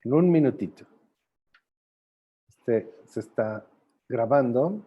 En un minutito. Se está grabando.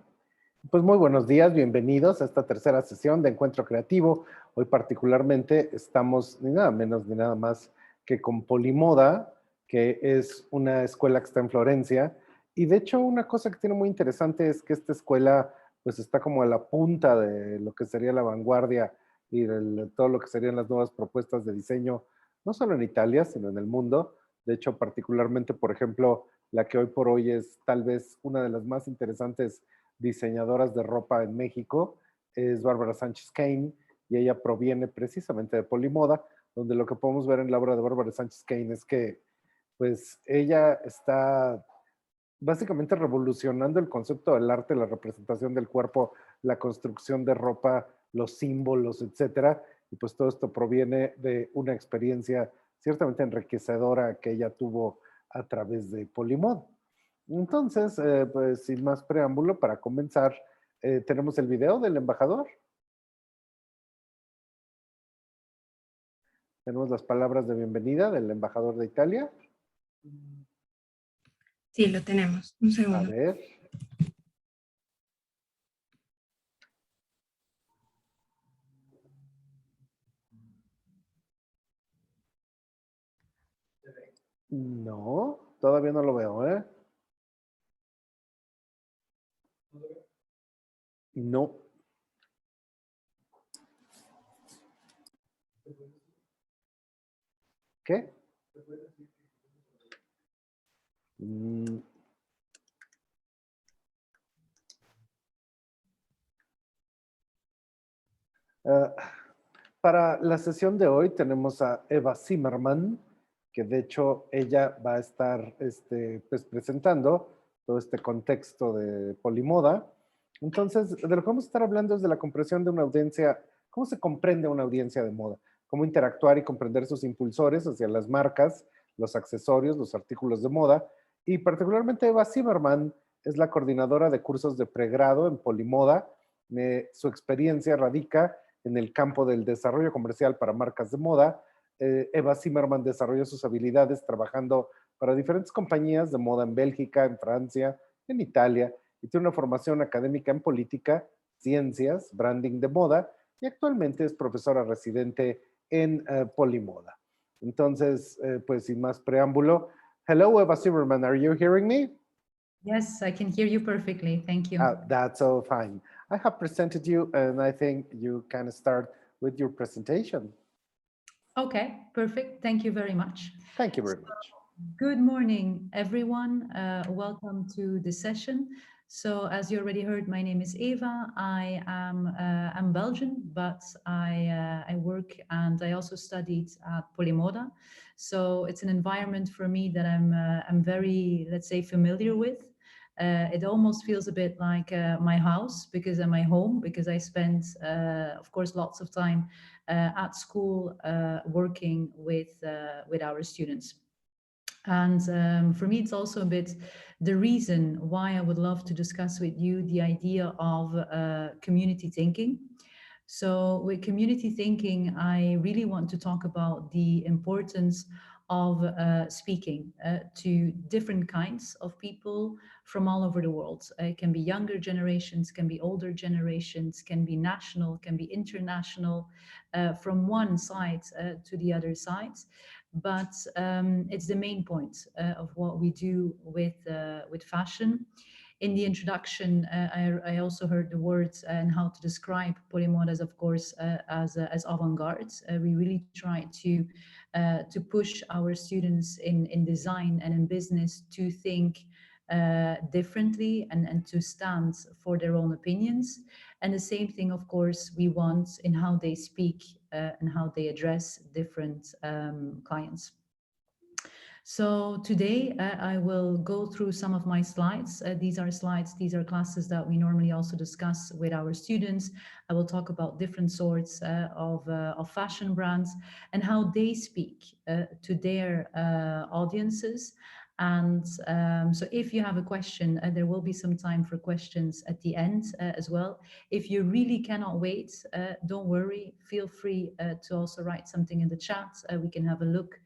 Pues muy buenos días, bienvenidos a esta tercera sesión de Encuentro Creativo. Hoy particularmente estamos ni nada menos ni nada más que con POLIMODA, que es una escuela que está en Florencia. Y de hecho una cosa que tiene muy interesante es que esta escuela pues está como a la punta de lo que sería la vanguardia y todo lo que serían las nuevas propuestas de diseño, no solo en Italia, sino en el mundo. De hecho, particularmente, por ejemplo, la que hoy por hoy es tal vez una de las más interesantes diseñadoras de ropa en México, es Bárbara Sánchez Kane, y ella proviene precisamente de POLIMODA, donde lo que podemos ver en la obra de Bárbara Sánchez Kane es que pues ella está básicamente revolucionando el concepto del arte, la representación del cuerpo, la construcción de ropa, los símbolos, etcétera. Y pues todo esto proviene de una experiencia ciertamente enriquecedora que ella tuvo a través de POLIMODA. Entonces, pues sin más preámbulo, para comenzar, tenemos el video del embajador. Tenemos las palabras de bienvenida del embajador de Italia. Sí, lo tenemos. Un segundo. A ver. No, todavía no lo veo, ¿eh? No. ¿Qué? Para la sesión de hoy tenemos a Eva Zimmerman, que de hecho ella va a estar pues, presentando todo este contexto de POLIMODA. Entonces, de lo que vamos a estar hablando es de la comprensión de una audiencia, cómo se comprende una audiencia de moda, cómo interactuar y comprender sus impulsores hacia las marcas, los accesorios, los artículos de moda, y particularmente Eva Zimmerman es la coordinadora de cursos de pregrado en POLIMODA. Su experiencia radica en el campo del desarrollo comercial para marcas de moda. Eva Zimmerman desarrolló sus habilidades trabajando para diferentes compañías de moda en Bélgica, en Francia, en Italia, y tiene una formación académica en política, ciencias, branding de moda, y actualmente es profesora residente en POLIMODA. Entonces, pues sin más preámbulo, hello Eva Zimmerman, are you hearing me? Yes, I can hear you perfectly. Thank you. That's all fine. I have presented you, and I think you can start with your presentation. Okay, perfect. Thank you very much. Thank you very much. Good morning, everyone. Welcome to this session. So, as you already heard, my name is Eva. I'm Belgian, but I work and I also studied at POLIMODA. So it's an environment for me that I'm very, let's say, familiar with. It almost feels a bit like my house because my home, because I spent, of course, lots of time at school working with our students. And for me, it's also a bit the reason why I would love to discuss with you the idea of community thinking. So with community thinking, I really want to talk about the importance of speaking to different kinds of people from all over the world. It can be younger generations, can be older generations, can be national, can be international, from one side to the other side. But it's the main point of what we do with fashion. In the introduction, I also heard the words and how to describe POLIMODA as, of course, as avant-garde. We really try to push our students in design and in business to think differently and to stand for their own opinions. And the same thing, of course, we want in how they speak and how they address different clients. So today I will go through some of my slides. These are slides, these are classes that we normally also discuss with our students. I will talk about different sorts of fashion brands and how they speak to their audiences. And so if you have a question, there will be some time for questions at the end as well. If you really cannot wait, don't worry, feel free to also write something in the chat. We can have a look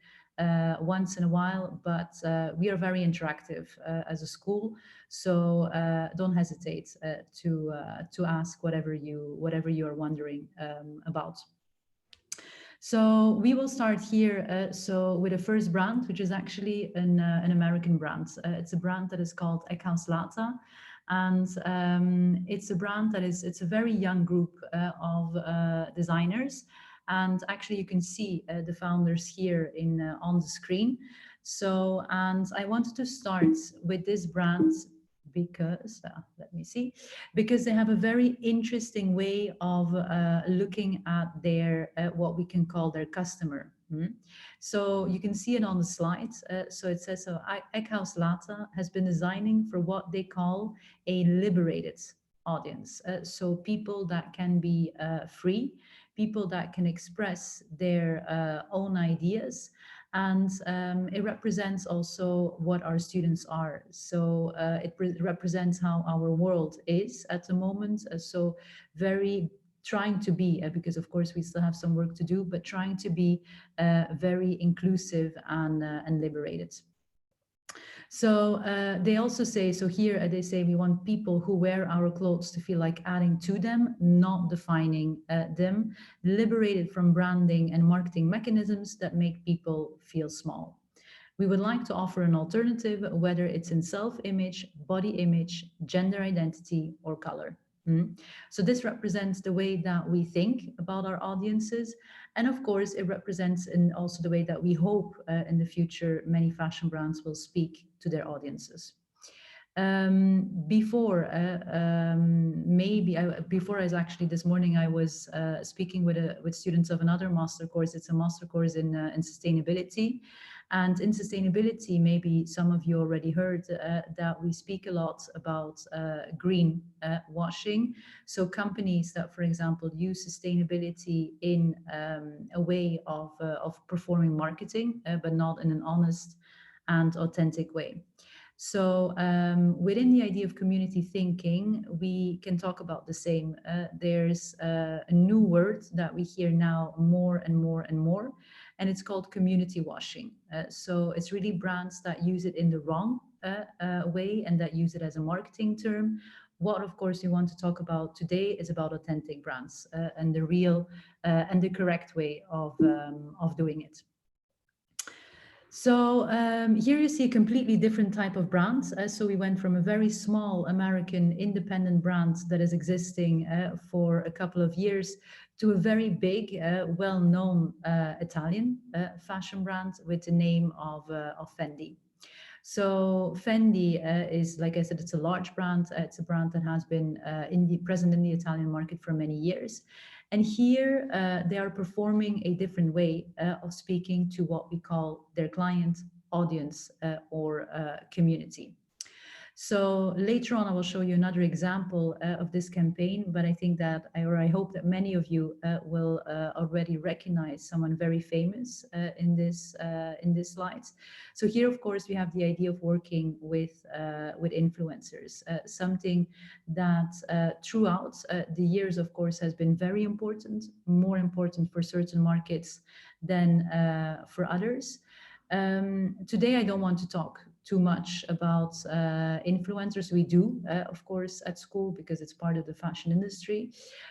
once in a while, but we are very interactive as a school. So don't hesitate to ask whatever you are wondering about. So we will start here with the first brand, which is actually an American brand. It's a brand that is called Eckhaus Lata. And it's a brand it's a very young group of designers. And actually you can see the founders here on the screen. So, and I wanted to start with this brand because, let me see, because they have a very interesting way of looking at their, what we can call their customer. So you can see it on the slides. So it says, Eckhaus Lata has been designing for what they call a liberated audience. So people that can be free, people that can express their own ideas. And it represents also what our students are. So it represents how our world is at the moment. So very trying to be, because of course we still have some work to do, but trying to be very inclusive and liberated. So they also say, so here they say we want people who wear our clothes to feel like adding to them, not defining them, liberated from branding and marketing mechanisms that make people feel small. We would like to offer an alternative, whether it's in self-image, body image, gender identity, or color. So this represents the way that we think about our audiences. And of course, it represents also the way that we hope in the future many fashion brands will speak to their audiences. Before as actually this morning I was speaking with students of another master course. It's a master course in sustainability. And in sustainability, maybe some of you already heard that we speak a lot about green washing. So companies that, for example, use sustainability in a way of performing marketing, but not in an honest and authentic way. So within the idea of community thinking, we can talk about the same. There's a new word that we hear now more and more and more, and it's called community washing. So it's really brands that use it in the wrong way and that use it as a marketing term. What, of course, we want to talk about today is about authentic brands and the real and the correct way of doing it. So here you see a completely different type of brand. So we went from a very small American independent brand that is existing for a couple of years to a very big, well-known Italian fashion brand with the name of Fendi. So Fendi is, like I said, it's a large brand. It's a brand that has been present in the Italian market for many years. And here they are performing a different way of speaking to what we call their client, audience, or community. So later on, I will show you another example of this campaign, but I think that, I hope that many of you will already recognize someone very famous in this slides. So here, of course, we have the idea of working with influencers, something that throughout the years, of course, has been very important, more important for certain markets than for others. Today, I don't want to talk too much about influencers. We do, of course, at school because it's part of the fashion industry.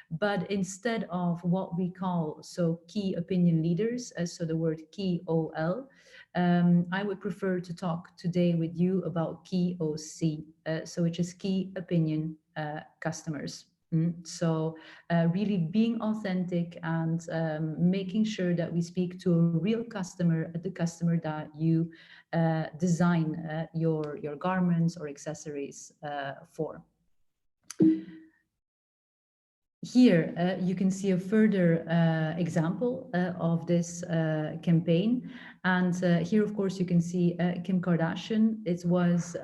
But instead of what we call key opinion leaders, so the word key OL, I would prefer to talk today with you about key OC, which is key opinion customers. So really being authentic and making sure that we speak to a real customer, the customer that you design your garments or accessories for. Here you can see a further example of this campaign. And here, of course, you can see Kim Kardashian. It was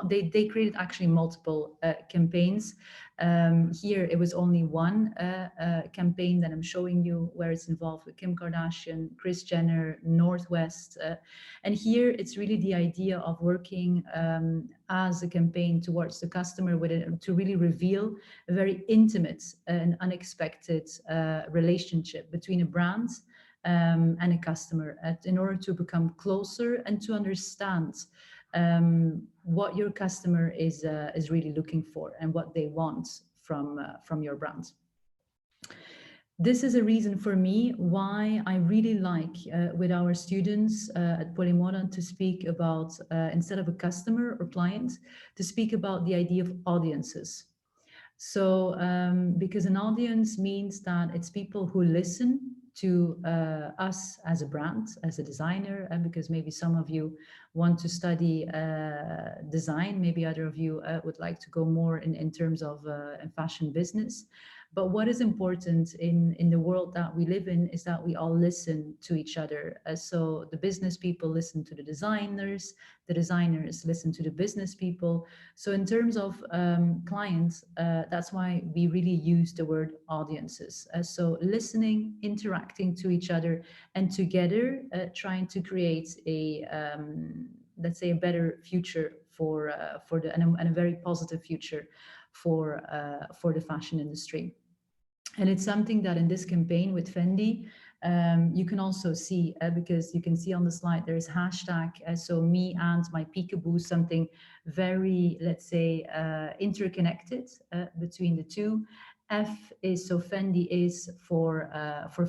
they created actually multiple campaigns. Here it was only one campaign that I'm showing you where it's involved with Kim Kardashian, Kris Jenner, Northwest. And here it's really the idea of working as a campaign towards the customer with it to really reveal a very intimate and unexpected relationship between a brand and a customer in order to become closer and to understand what your customer is really looking for and what they want from your brand. This is a reason for me why I really like with our students at POLIMODA to speak about, instead of a customer or client, to speak about the idea of audiences. So because an audience means that it's people who listen to us as a brand, as a designer, and because maybe some of you want to study design, maybe other of you would like to go more in terms of fashion business. But what is important in the world that we live in is that we all listen to each other. So the business people listen to the designers listen to the business people. So in terms of clients, that's why we really use the word audiences. So listening, interacting to each other, and together trying to create a, let's say, a better future for the and a very positive future for the fashion industry. And it's something that in this campaign with Fendi, you can also see, because you can see on the slide, there's hashtag, so me and my peekaboo, something very, let's say, interconnected between the two. F is, so Fendi is for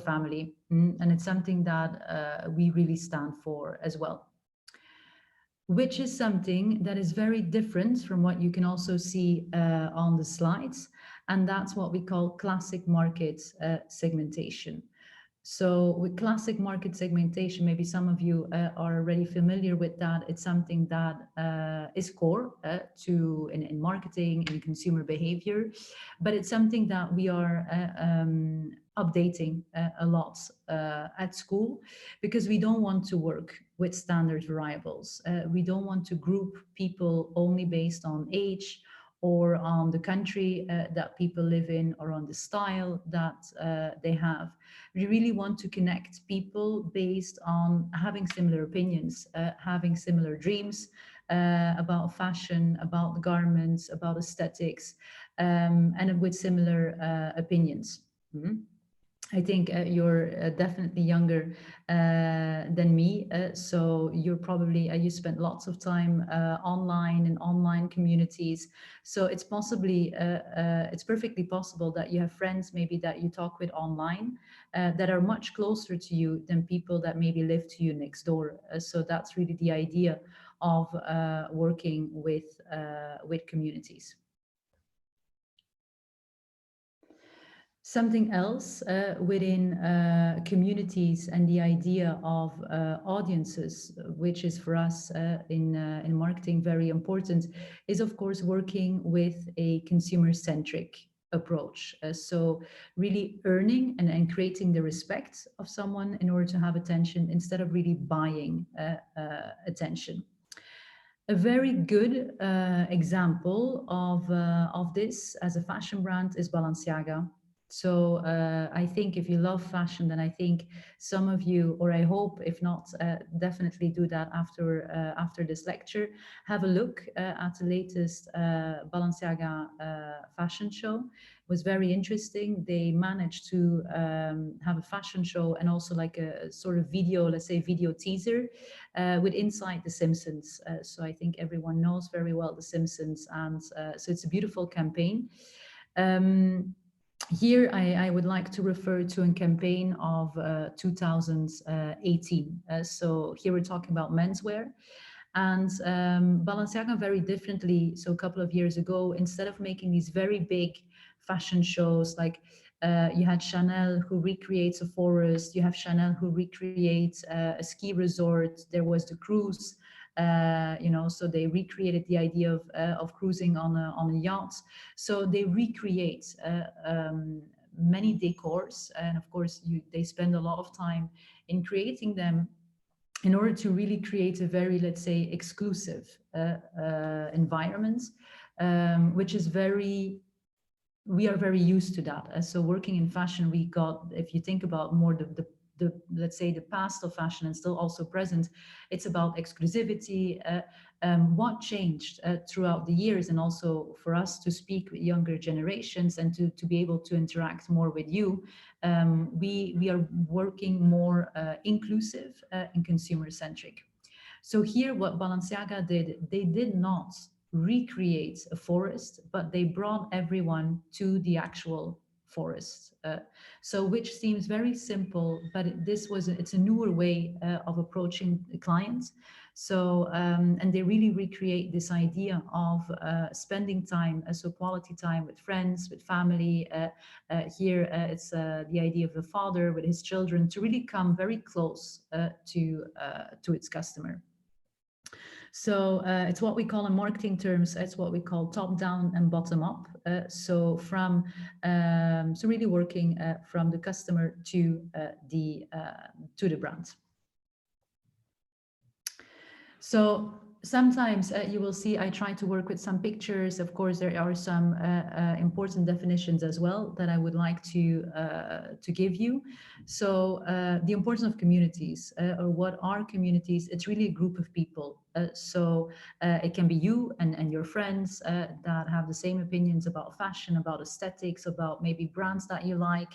family. And it's something that we really stand for as well, which is something that is very different from what you can also see on the slides. And that's what we call classic market segmentation. So with classic market segmentation, maybe some of you are already familiar with that. It's something that is core to in marketing and consumer behavior, but it's something that we are updating a lot at school, because we don't want to work with standard variables. We don't want to group people only based on age or on the country that people live in or on the style that they have. We really want to connect people based on having similar opinions, having similar dreams about fashion, about garments, about aesthetics, and with similar opinions. I think you're definitely younger than me, so you're probably you spent lots of time online in online communities. So it's possibly it's perfectly possible that you have friends maybe that you talk with online that are much closer to you than people that maybe live to you next door. So that's really the idea of working with communities. Something else within communities and the idea of audiences, which is for us in marketing very important, is of course working with a consumer-centric approach. So really earning and creating the respect of someone in order to have attention instead of really buying attention. A very good example of this as a fashion brand is Balenciaga. So I think if you love fashion, then I think some of you, or I hope, if not, definitely do that after this lecture. Have a look at the latest Balenciaga fashion show. It was very interesting. They managed to have a fashion show and also like a sort of video, let's say video teaser with Inside the Simpsons. So I think everyone knows very well the Simpsons, and so it's a beautiful campaign. Here, I would like to refer to a campaign of 2018. So here we're talking about menswear. And Balenciaga very differently. So a couple of years ago, instead of making these very big fashion shows, like you had Chanel who recreates a forest, you have Chanel who recreates a ski resort, there was the cruise, you know, so they recreated the idea of cruising on a yacht. So they recreate many decors, and of course they spend a lot of time in creating them in order to really create a very, let's say, exclusive environment, which is we are very used to that. So working in fashion, we got, if you think about more the let's say, the past of fashion and still also present. It's about exclusivity. What changed throughout the years, and also for us to speak with younger generations and to be able to interact more with you. We are working more inclusive and consumer centric. So here, what Balenciaga did, they did not recreate a forest, but they brought everyone to the actual forest. So which seems very simple, but it's a newer way of approaching the clients. So, and they really recreate this idea of spending time, so quality time with friends, with family. Here, it's the idea of the father with his children to really come very close to its customer. So it's what we call in marketing terms, it's what we call top down and bottom up. So really working from the customer to the brand. So sometimes you will see I try to work with some pictures. Of course, there are some important definitions as well that I would like to give you. So the importance of communities, or what are communities? It's really a group of people. So it can be you and your friends that have the same opinions about fashion, about aesthetics, about maybe brands that you like,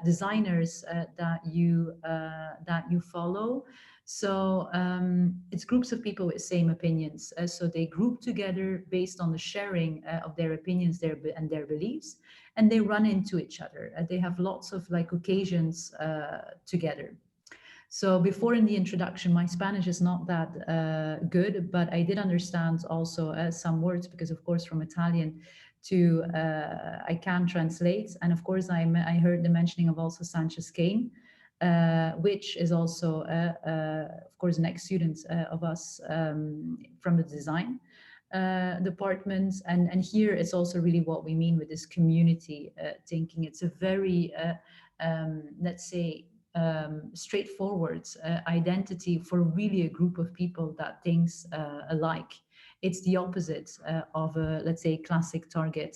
designers that you follow. So it's groups of people with same opinions. So they group together based on the sharing of their opinions, and their beliefs, and they run into each other. They have lots of like occasions together. So before in the introduction, my Spanish is not that good, but I did understand also some words because, of course, from Italian to I can translate. And of course, I heard the mentioning of also Sanchez Cane. Which is also, of course, an ex-student of us from the design department. And here it's also really what we mean with this community thinking. It's a very, let's say, straightforward identity for really a group of people that thinks alike. It's the opposite of a, let's say, classic target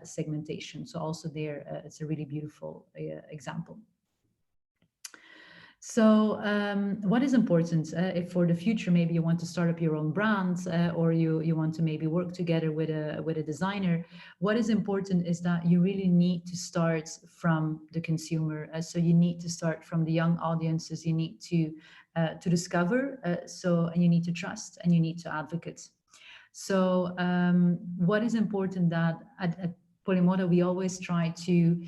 segmentation. So also there, it's a really beautiful example. So what is important if for the future, maybe you want to start up your own brand or you want to maybe work together with a designer, what is important is that you really need to start from the consumer. So you need to start from the young audiences. You need to discover, and you need to trust, and you need to advocate. So what is important that at POLIMODA, we always try to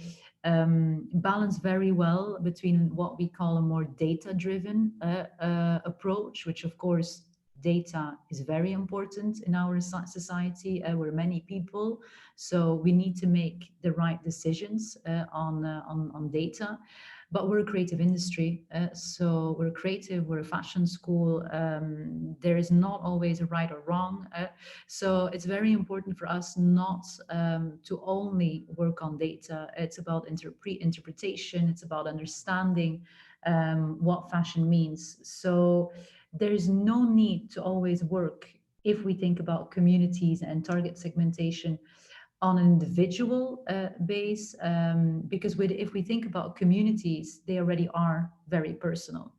balance very well between what we call a more data-driven approach, which of course data is very important in our society. We're many people, so we need to make the right decisions on data. But we're a creative industry, so we're creative, we're a fashion school. There is not always a right or wrong. So it's very important for us not to only work on data. It's about interpretation, it's about understanding what fashion means. So there's no need to always work, if we think about communities and target segmentation, on an individual base, because if we think about communities, they already are very personal.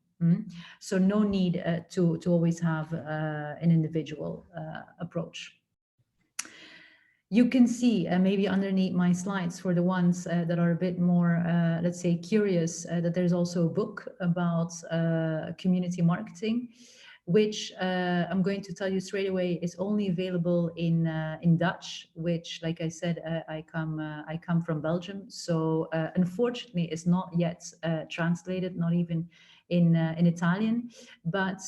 So no need to always have an individual approach. You can see maybe underneath my slides, for the ones that are a bit more, let's say, curious, that there's also a book about community marketing, which I'm going to tell you straight away is only available in Dutch, which, like I said, I come from Belgium, so unfortunately it's not yet translated, not even in Italian, but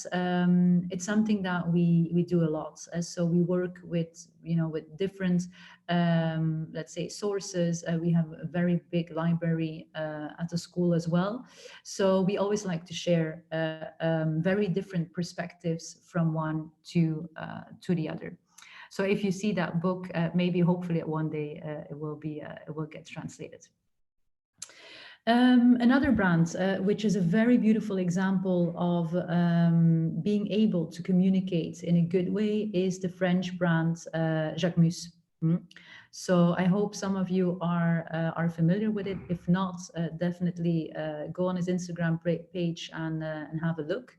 it's something that we do a lot. So we work with different let's say sources. We have a very big library at the school as well. So we always like to share very different perspectives from one to the other. So if you see that book, maybe hopefully one day it will get translated. Another brand, which is a very beautiful example of being able to communicate in a good way, is the French brand Jacques Moos. So I hope some of you are familiar with it. If not, definitely go on his Instagram page and have a look.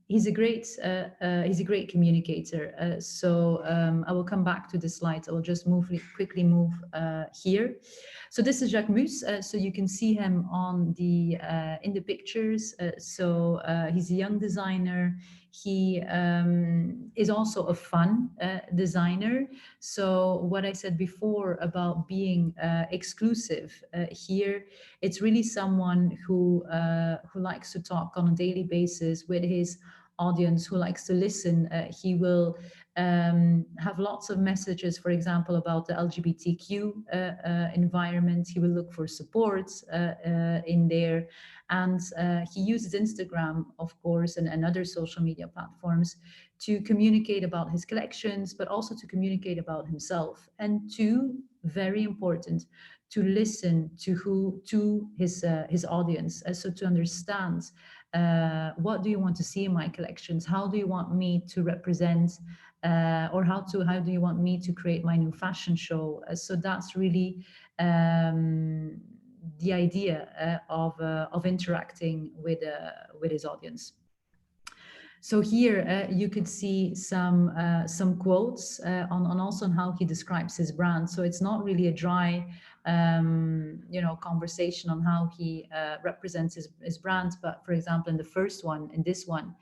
He's a great communicator. I will come back to the slides. I will just quickly move here. So this is Jacques Moos. So you can see him on the in the pictures. He's a young designer. He is also a fun designer. So what I said before about being exclusive here, it's really someone who likes to talk on a daily basis with his audience, who likes to listen. He will have lots of messages, for example, about the LGBTQ environment. He will look for support in there. And he uses Instagram, of course, and other social media platforms to communicate about his collections, but also to communicate about himself. And two, very important, to listen to his audience, so to understand what do you want to see in my collections? How do you want me to represent, or how do you want me to create my new fashion show? So that's really the idea of interacting with his audience. So here you could see some quotes on also on how he describes his brand. So it's not really a dry conversation on how he represents his brand, but for example, in this one,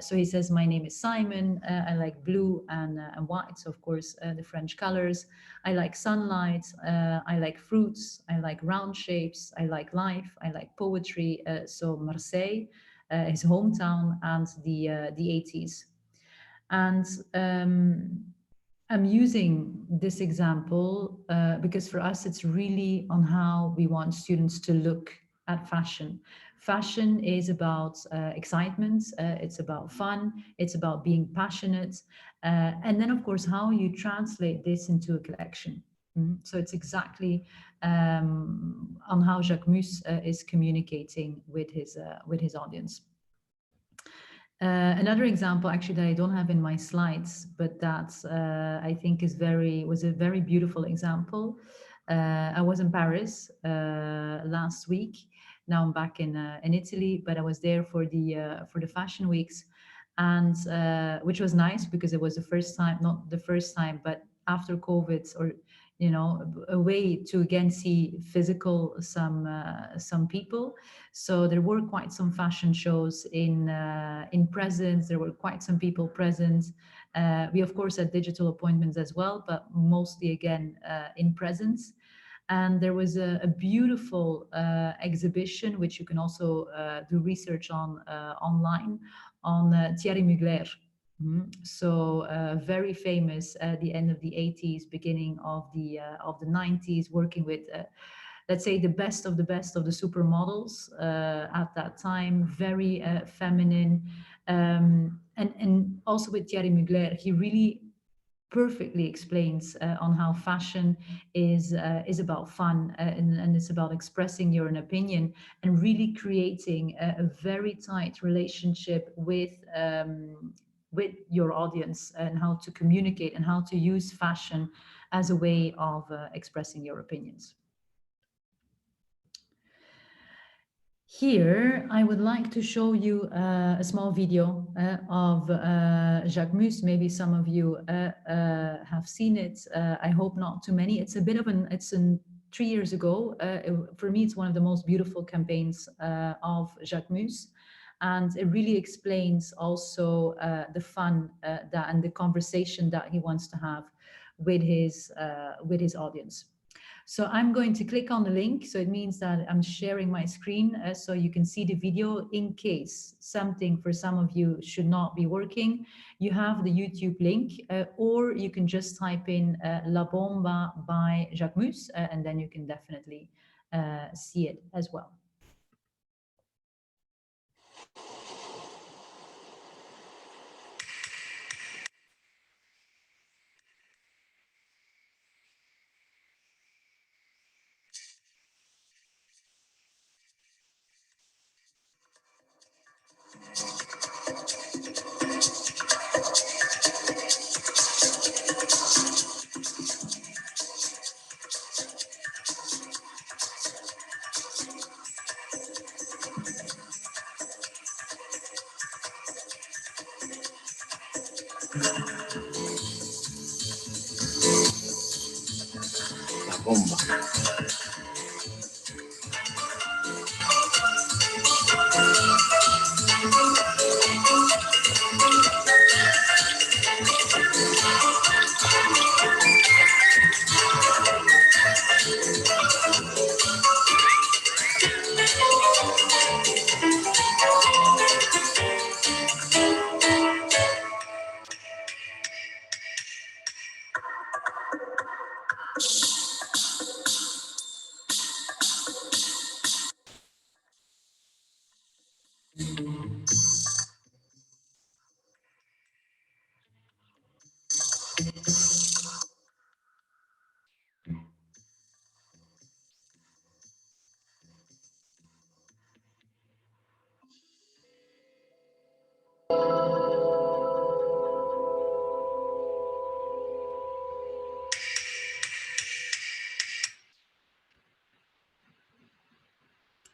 so he says, "My name is Simon. I like blue and white, so of course the French colors. I like sunlight. I like fruits. I like round shapes. I like life. I like poetry." So Marseille, his hometown, and the 80s. And I'm using this example because for us, it's really on how we want students to look at fashion. Fashion is about excitement, it's about fun, it's about being passionate, and then of course, how you translate this into a collection. So it's exactly on how Jacques Moos is communicating with his audience. Another example, actually, that I don't have in my slides, but that I think was a very beautiful example. I was in Paris last week. Now I'm back in Italy, but I was there for the fashion weeks, and which was nice because it was the first time, not the first time, but after COVID, or a way to again see physical some people. So there were quite some fashion shows in presence. There were quite some people present. We of course had digital appointments as well, but mostly again in presence. And there was a beautiful exhibition, which you can also do research on online, on Thierry Mugler. So very famous at the end of the 80s, beginning of the 90s, working with let's say the best of the supermodels at that time, very feminine, and also with Thierry Mugler, he really perfectly explains on how fashion is about fun, and it's about expressing your own opinion and really creating a very tight relationship with your audience, and how to communicate and how to use fashion as a way of expressing your opinions. Here, I would like to show you a small video of Jacques Moos. Maybe some of you have seen it. I hope not too many. It's a bit of it's 3 years ago. For me, it's one of the most beautiful campaigns of Jacques Moos. And it really explains also the fun and the conversation that he wants to have with his audience. So I'm going to click on the link. So it means that I'm sharing my screen so you can see the video. In case something for some of you should not be working, you have the YouTube link, or you can just type in La Bomba by Jacques Moos, and then you can definitely see it as well. La bomba.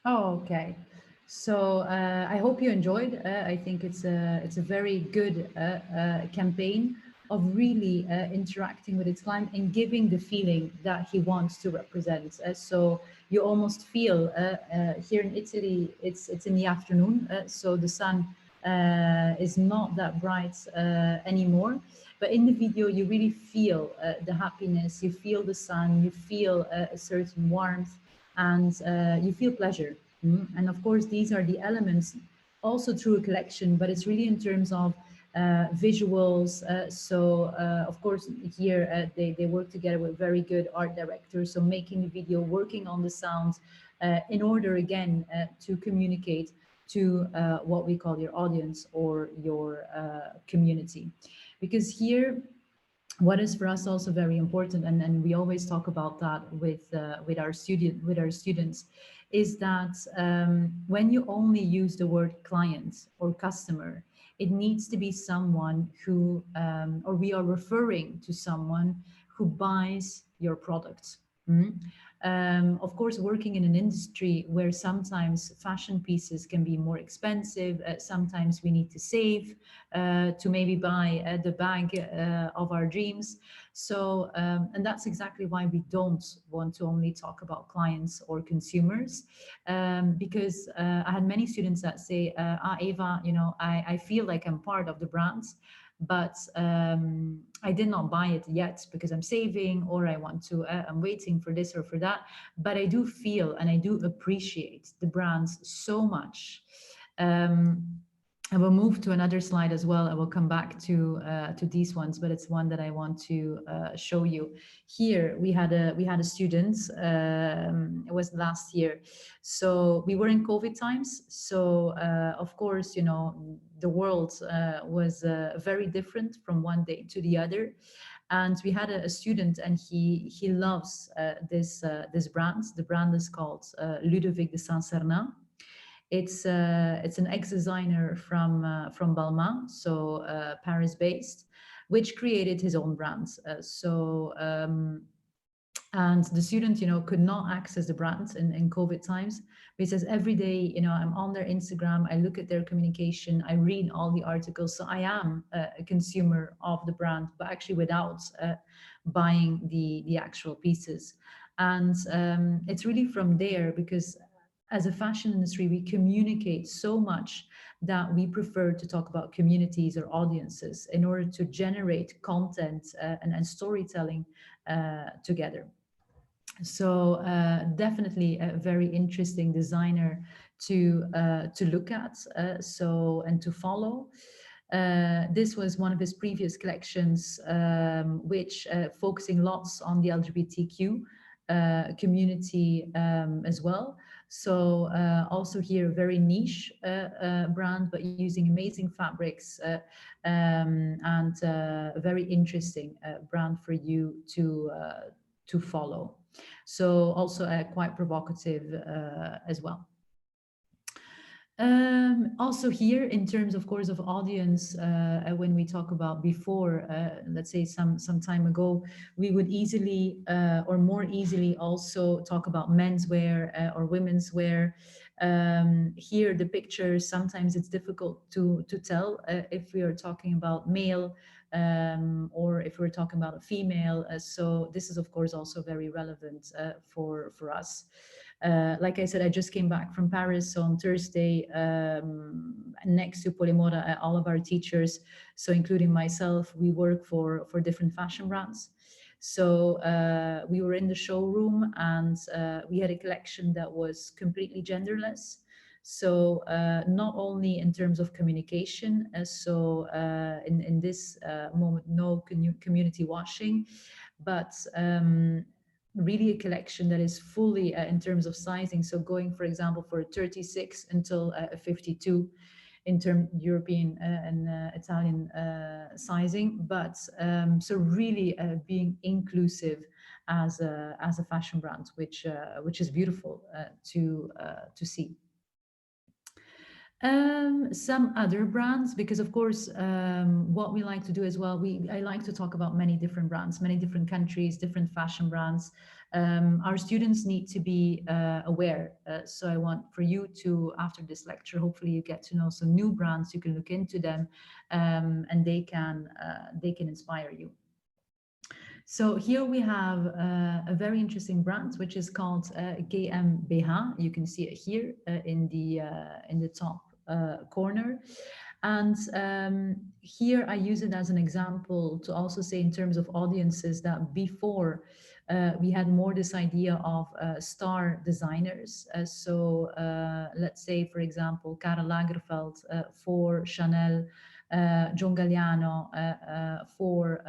Oh, okay. So I hope you enjoyed. I think it's a very good campaign of really interacting with its client and giving the feeling that he wants to represent. So you almost feel here in Italy, it's in the afternoon, so the sun is not that bright anymore. But in the video, you really feel the happiness. You feel the sun. You feel a certain warmth and you feel pleasure. And of course, these are the elements also through a collection, but it's really in terms of visuals. Of course, here they work together with very good art directors. So making the video, working on the sound in order, again, to communicate to what we call your audience or your community. Because here, what is for us also very important, and we always talk about that with our students, is that when you only use the word client or customer, it needs to be someone who, or we are referring to someone who buys your product. Of course, working in an industry where sometimes fashion pieces can be more expensive, sometimes we need to save to maybe buy the bag of our dreams. So, and that's exactly why we don't want to only talk about clients or consumers, because I had many students that say, Eva, I feel like I'm part of the brand, but I did not buy it yet because I'm saving, or I want to, I'm waiting for this or for that. But I do feel and I do appreciate the brands so much. I will move to another slide as well. I will come back to these ones, but it's one that I want to show you. Here we had a student. It was last year, so we were in COVID times. So of course, the world was very different from one day to the other. And we had a student, and he loves this brand. The brand is called Ludovic de Saint-Cernin. It's an ex-designer from Balmain, so Paris-based, which created his own brands. And the student, could not access the brands in COVID times. But he says every day, I'm on their Instagram, I look at their communication, I read all the articles. So I am a consumer of the brand, but actually without buying the actual pieces. And it's really from there, because as a fashion industry, we communicate so much that we prefer to talk about communities or audiences in order to generate content and storytelling together. So definitely a very interesting designer to look at, and to follow. This was one of his previous collections, which focusing lots on the LGBTQ community as well. So also here, a very niche brand, but using amazing fabrics and a very interesting brand for you to follow. So also quite provocative as well. Also here, in terms, of course, of audience, when we talk about before, let's say some time ago, we would easily or more easily also talk about menswear or women's wear. Here, the pictures, sometimes it's difficult to tell if we are talking about male or if we're talking about a female. So this is, of course, also very relevant for us. Like I said, I just came back from Paris on Thursday, next to POLIMODA, all of our teachers, so including myself, we work for different fashion brands. So we were in the showroom, and we had a collection that was completely genderless. So not only in terms of communication, in this moment, no community washing, but really a collection that is fully in terms of sizing. So going, for example, for a 36 until a 52 in term European and Italian sizing, but so really being inclusive as a fashion brand, which is beautiful to see. Some other brands, because of course, what we like to do as well, I like to talk about many different brands, many different countries, different fashion brands. Our students need to be aware. So I want for you to, after this lecture, hopefully you get to know some new brands. You can look into them, and they can inspire you. So here we have a very interesting brand, which is called GmbH. You can see it here in the top corner. And here I use it as an example to also say, in terms of audiences, that before we had more this idea of star designers. Let's say, for example, Karl Lagerfeld for Chanel, John Galliano for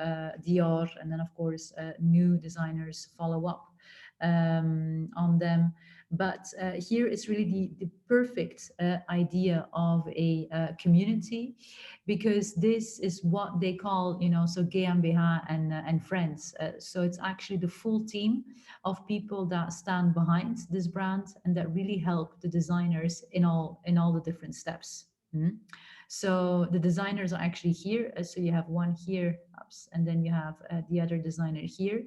Dior, and then of course new designers follow up on them. But here is really the perfect idea of a community, because this is what they call, so GmbH and friends. So it's actually the full team of people that stand behind this brand and that really help the designers in all the different steps. Mm-hmm. So the designers are actually here. So you have one here, and then you have the other designer here.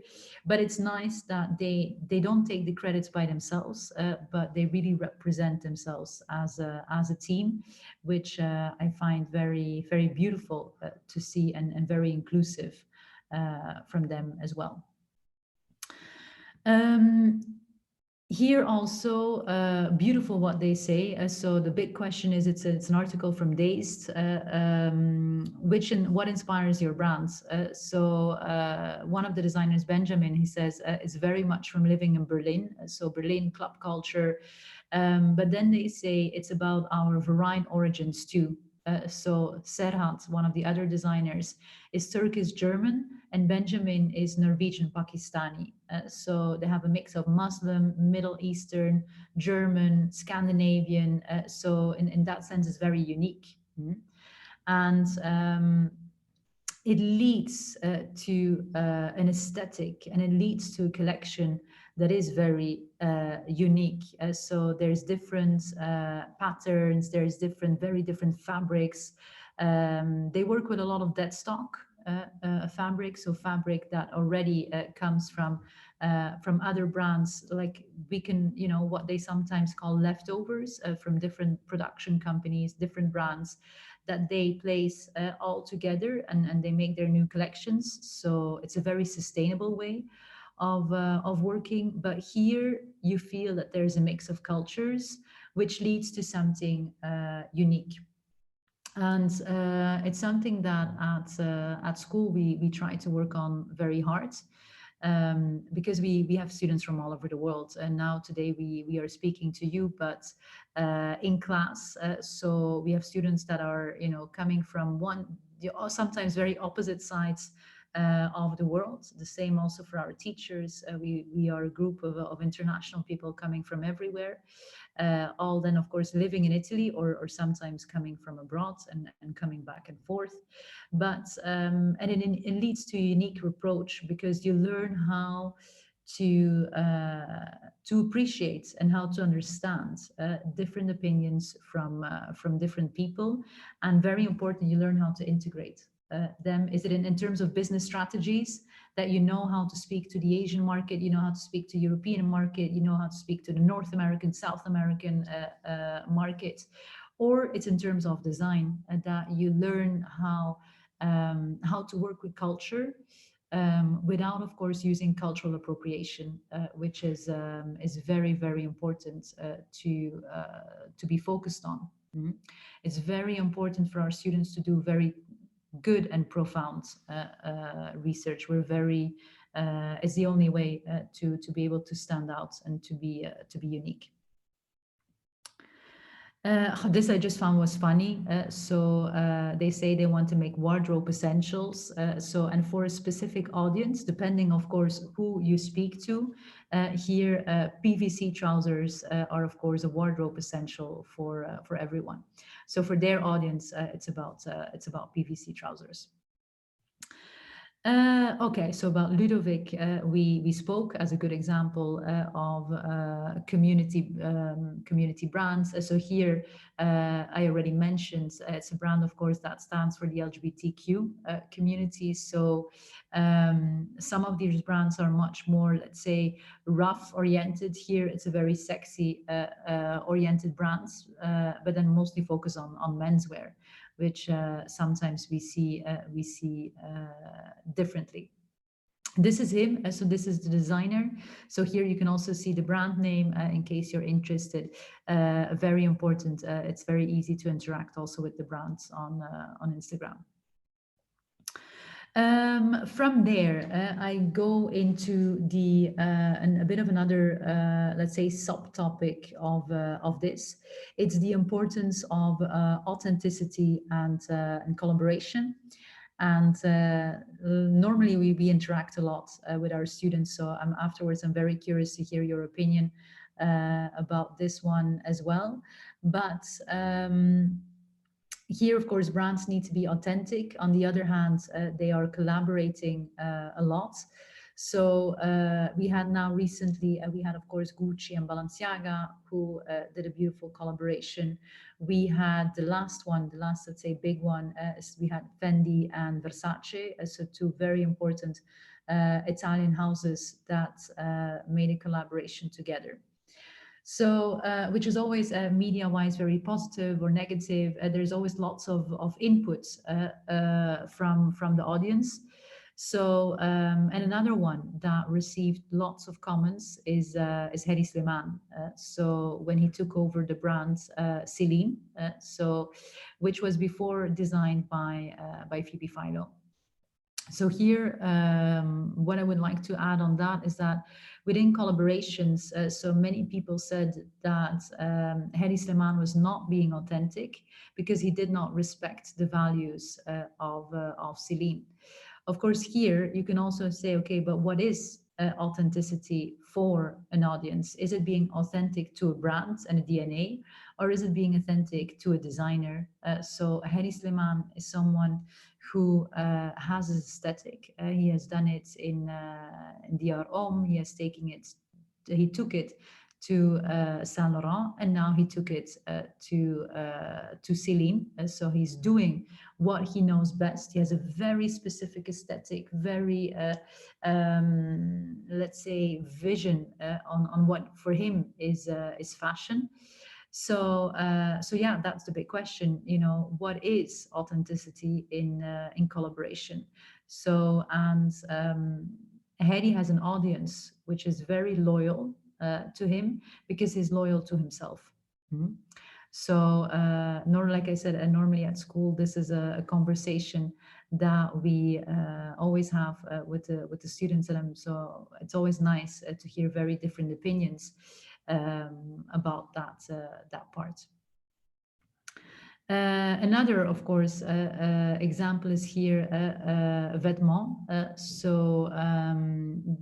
But it's nice that they don't take the credits by themselves, but they really represent themselves as a team, which I find very, very beautiful to see, and very inclusive from them as well. Here also, beautiful what they say. So the big question is, it's an article from Dazed, what inspires your brands? One of the designers, Benjamin, he says, is very much from living in Berlin. So Berlin club culture. But then they say it's about our varied origins too. So Serhat, one of the other designers, is Turkish-German, and Benjamin is Norwegian-Pakistani. So they have a mix of Muslim, Middle Eastern, German, Scandinavian. So in that sense, it's very unique. Mm-hmm. And it leads to an aesthetic, and it leads to a collection that is very unique. So there's different patterns, there's very different fabrics. They work with a lot of dead stock fabric, so fabric that already comes from other brands, like we can, what they sometimes call leftovers from different production companies, different brands, that they place all together, and they make their new collections. So it's a very sustainable way of working. But here you feel that there's a mix of cultures, which leads to something unique. And it's something that at school we try to work on very hard, because we have students from all over the world. And now today we are speaking to you, but in class, so we have students that are coming from sometimes very opposite sides of the world. The same also for our teachers. We are a group of international people coming from everywhere, all then of course living in Italy, or sometimes coming from abroad and coming back and forth. But and it leads to a unique approach, because you learn how to appreciate and how to understand different opinions from different people, and very important, you learn how to integrate them. Is it in terms of business strategies, that you know how to speak to the Asian market, you know how to speak to European market, you know how to speak to the North American, South American market, or it's in terms of design, that you learn how to work with culture without, of course, using cultural appropriation, which is very, very important to be focused on. It's very important for our students to do very good and profound research. It's the only way to be able to stand out and to be unique. This I just found was funny. They say they want to make wardrobe essentials. And for a specific audience, depending, of course, who you speak to, here PVC trousers are, of course, a wardrobe essential for everyone. So for their audience, it's about PVC trousers. Okay, so about Ludovic, we spoke as a good example of community brands. So here, I already mentioned, it's a brand, of course, that stands for the LGBTQ community. So some of these brands are much more, let's say, rough oriented. Here, it's a very sexy oriented brands, but then mostly focus on menswear, which sometimes we see differently. This is him, so this is the designer. So here you can also see the brand name in case you're interested. Very important. It's very easy to interact also with the brands on Instagram. From there, I go into a bit of another, let's say, subtopic of this. It's the importance of authenticity and collaboration. And normally we interact a lot with our students. So afterwards, I'm very curious to hear your opinion about this one as well. But here, of course, brands need to be authentic. On the other hand, they are collaborating a lot. So we had now recently, we had, of course, Gucci and Balenciaga, who did a beautiful collaboration. We had the last, let's say, big one, we had Fendi and Versace, so two very important Italian houses that made a collaboration together. So, which is always media-wise very positive or negative. There's always lots of inputs from the audience. So, and another one that received lots of comments is Hedi Slimane. So when he took over the brand Celine, which was before designed by Phoebe Philo. So here, what I would like to add on that is that within collaborations, so many people said that Hedi Slimane was not being authentic because he did not respect the values of Celine. Of course, here you can also say, okay, but what is authenticity for an audience? Is it being authentic to a brand and a DNA, or is it being authentic to a designer? So Hedi Slimane is someone who has his aesthetic. He has done it in Dior Homme. He took it to Saint Laurent, and now he took it to Celine. So he's doing what he knows best. He has a very specific aesthetic, very let's say vision on what for him is fashion. So yeah, that's the big question. You know, what is authenticity in collaboration? So, and Hedi has an audience which is very loyal to him because he's loyal to himself. So, like I said, normally at school, this is a conversation that we always have with the students, and so it's always nice to hear very different opinions about that part. Another, of course, example is here vêtements,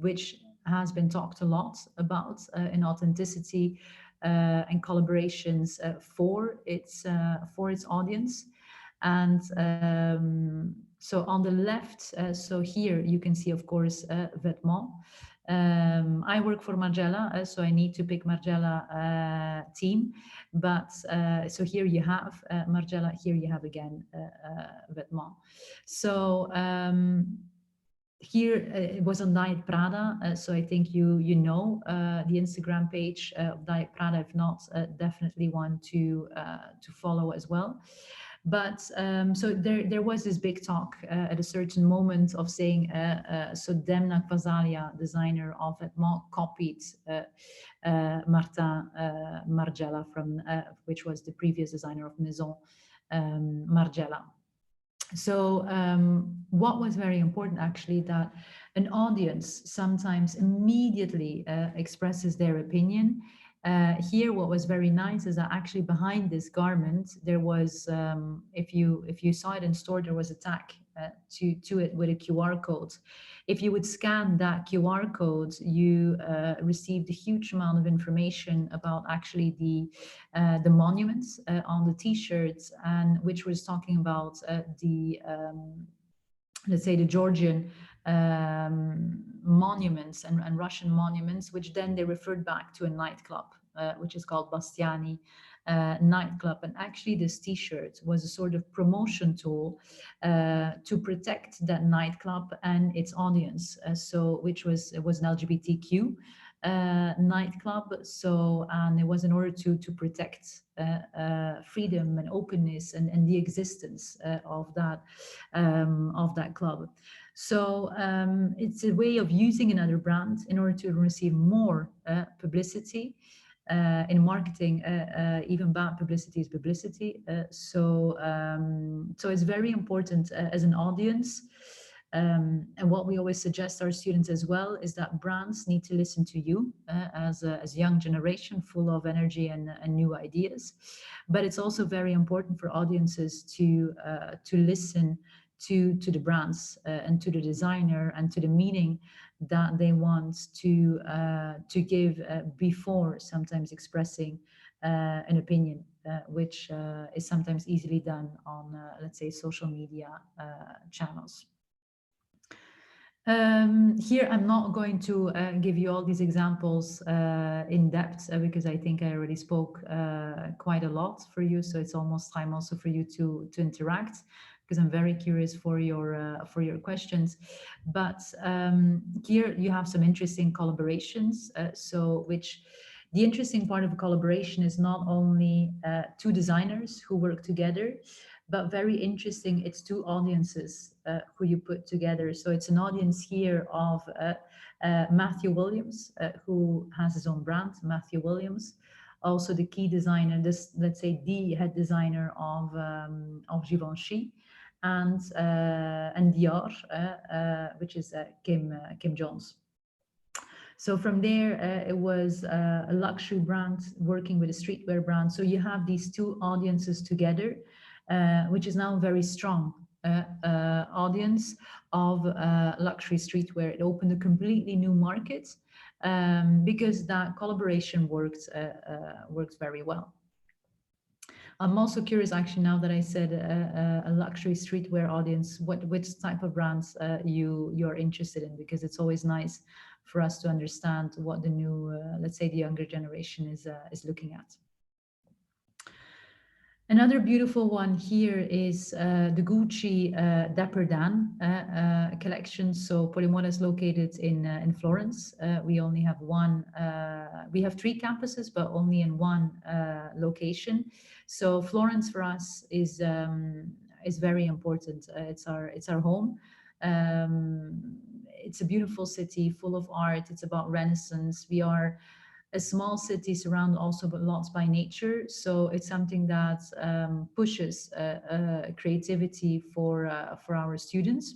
which has been talked a lot about in authenticity and collaborations for its audience. And so on the left, so here you can see, of course, vêtements. I work for Margiela, so I need to pick Margiela team. But so here you have Margiela, here you have again Vetements. So here it was on Diet Prada, so I think you know the Instagram page of Diet Prada. If not, definitely one to follow as well. But so there was this big talk at a certain moment of saying, so Demna Kvasalia, designer of Vetements, copied Martin Margiela from, which was the previous designer of Maison Margiela. So what was very important actually, that an audience sometimes immediately expresses their opinion. Here what was very nice is that actually behind this garment there was, if you saw it in store, there was a tag to it with a QR code. If you would scan that QR code, you received a huge amount of information about actually the monuments on the t-shirts, and which was talking about the let's say the Georgian monuments and Russian monuments, which then they referred back to a nightclub, which is called Bastiani nightclub. And actually this t-shirt was a sort of promotion tool to protect that nightclub and its audience. So which was, it was an LGBTQ nightclub. So, and it was in order to protect freedom and openness and the existence of that club. So it's a way of using another brand in order to receive more publicity. In marketing, even bad publicity is publicity. So it's very important as an audience. And what we always suggest our students as well is that brands need to listen to you as a young generation full of energy and new ideas. But it's also very important for audiences to listen to the brands and to the designer and to the meaning that they want to give before sometimes expressing an opinion, which is sometimes easily done on, let's say, social media channels. Here, I'm not going to give you all these examples in depth because I think I already spoke quite a lot for you. So it's almost time also for you to interact, because I'm very curious for your questions. But here you have some interesting collaborations. Which the interesting part of a collaboration is not only two designers who work together, but very interesting, it's two audiences who you put together. So it's an audience here of Matthew Williams, who has his own brand, Matthew Williams. Also the key designer, this, let's say, the head designer of Givenchy, and Dior, which is Kim Jones. So from there, it was a luxury brand working with a streetwear brand. So you have these two audiences together, which is now a very strong audience of luxury streetwear. It opened a completely new market because that collaboration works very well. I'm also curious, actually, now that I said a luxury streetwear audience, which type of brands you're interested in, because it's always nice for us to understand what the new, let's say, the younger generation is looking at. Another beautiful one here is the Gucci Dapper Dan collection. So POLIMODA is located in Florence. We only have one, we have 3 campuses, but only in one location. So Florence for us is very important. It's our home. It's a beautiful city full of art. It's about Renaissance. We are a small city surrounded also but lots by nature, so it's something that pushes creativity for our students.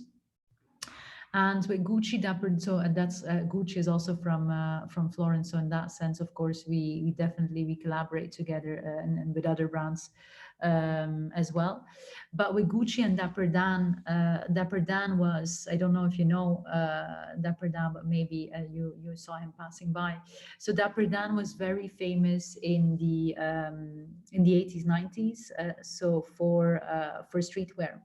And with Gucci Dapper, so that's Gucci is also from Florence, so in that sense, of course, we definitely collaborate together and with other brands as well. But with Gucci and Dapper Dan was, I don't know if you know Dapper Dan, but maybe you saw him passing by. So Dapper Dan was very famous in the 80s, 90s, so for streetwear.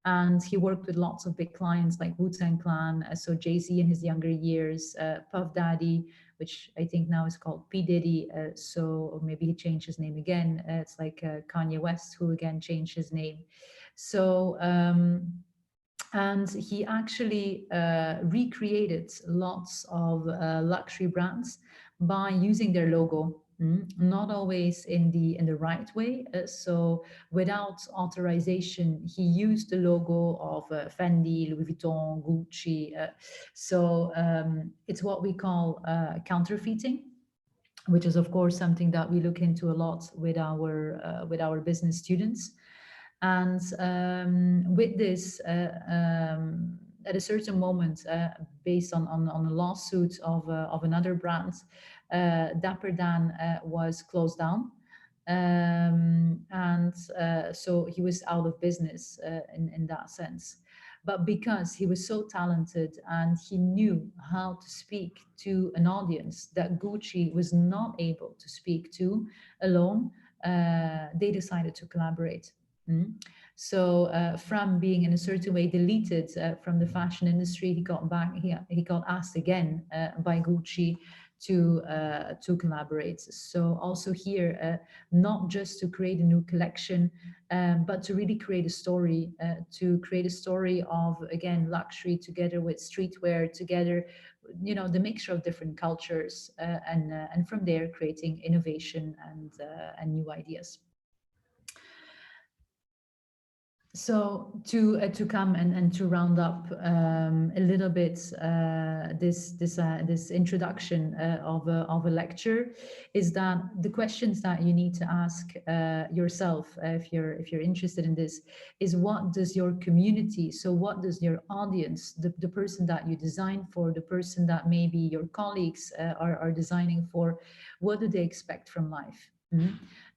And he worked with lots of big clients like Wu-Tang Clan, so Jay-Z in his younger years, Puff Daddy, which I think now is called P. Diddy, or maybe he changed his name again. It's like Kanye West, who again changed his name. So, and he actually recreated lots of luxury brands by using their logo. Not always in the right way. So without authorization, he used the logo of Fendi, Louis Vuitton, Gucci. It's what we call counterfeiting, which is of course something that we look into a lot with our business students. And with this, at a certain moment, based on a lawsuit of another brand, Dapper Dan was closed down. So he was out of business in that sense. But because he was so talented and he knew how to speak to an audience that Gucci was not able to speak to alone, they decided to collaborate. So from being in a certain way deleted from the fashion industry, he got back. He got asked again by Gucci to collaborate. So also here, not just to create a new collection, but to really create a story, of, again, luxury together with streetwear, together, the mixture of different cultures, and from there creating innovation and new ideas. So to come and to round up a little bit this introduction of a lecture, is that the questions that you need to ask yourself, if you're interested in this, is what does your community, so what does your audience, the person that you design for, the person that maybe your colleagues are designing for, what do they expect from life?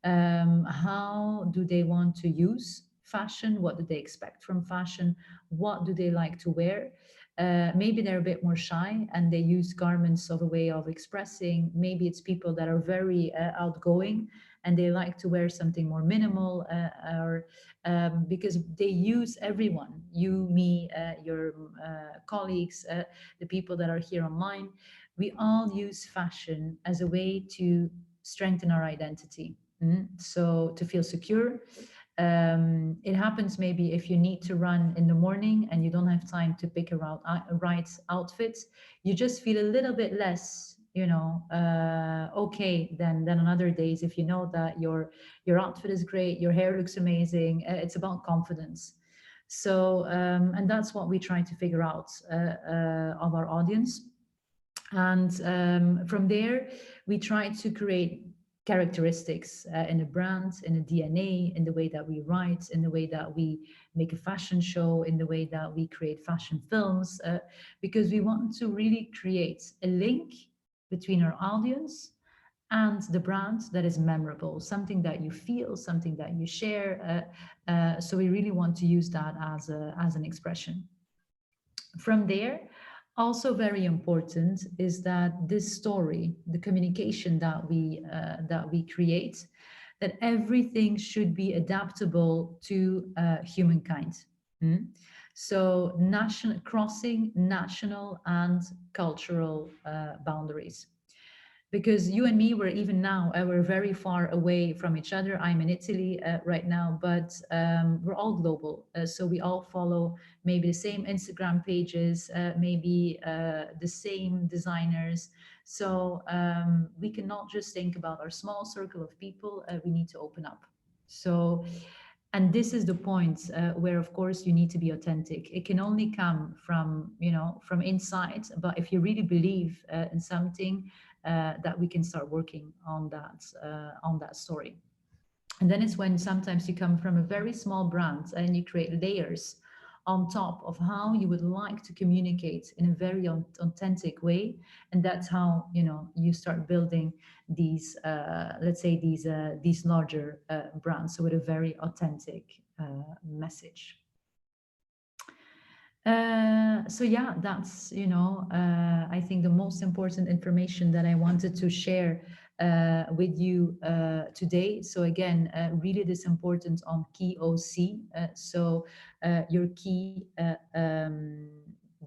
How do they want to use fashion? What do they expect from fashion? What do they like to wear? Maybe they're a bit more shy and they use garments of a way of expressing. Maybe it's people that are very outgoing and they like to wear something more minimal, or because they use everyone, you, me, your colleagues, the people that are here online. We all use fashion as a way to strengthen our identity. So to feel secure. It happens maybe if you need to run in the morning and you don't have time to pick a right outfit, you just feel a little bit less, okay than on other days, if you know that your outfit is great, your hair looks amazing. It's about confidence. So and that's what we try to figure out of our audience. And from there, we try to create characteristics in a brand, in a DNA, in the way that we write, in the way that we make a fashion show, in the way that we create fashion films, because we want to really create a link between our audience and the brand that is memorable, something that you feel, something that you share. So we really want to use that as an expression. From there, also very important is that this story, the communication that we create, that everything should be adaptable to humankind. So crossing national and cultural boundaries. Because you and me, we're even now, we're very far away from each other. I'm in Italy right now, but we're all global. So we all follow maybe the same Instagram pages, maybe the same designers. So we cannot just think about our small circle of people. We need to open up. So, and this is the point where, of course, you need to be authentic. It can only come from, from inside. But if you really believe in something, that we can start working on that story. And then it's when sometimes you come from a very small brand and you create layers on top of how you would like to communicate in a very authentic way. And that's how, you start building these, let's say, these larger brands. So with a very authentic message. So yeah, that's, I think the most important information that I wanted to share with you today. So again, really this important on key OC. So your key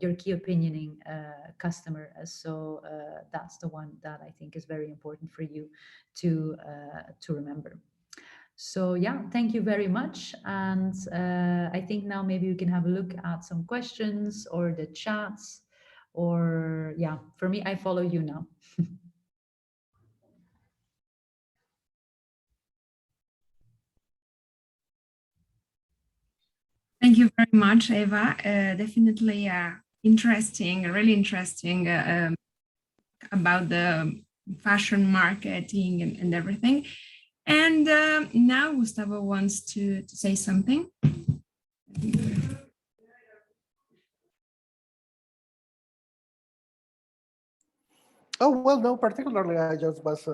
opinioning customer. So that's the one that I think is very important for you to remember. So yeah, thank you very much. And I think now maybe we can have a look at some questions or the chats, or yeah, for me, I follow you now. Thank you very much, Eva. Definitely interesting, really interesting about the fashion marketing and everything. And now Gustavo wants to say something. Oh, well, no, particularly, I just was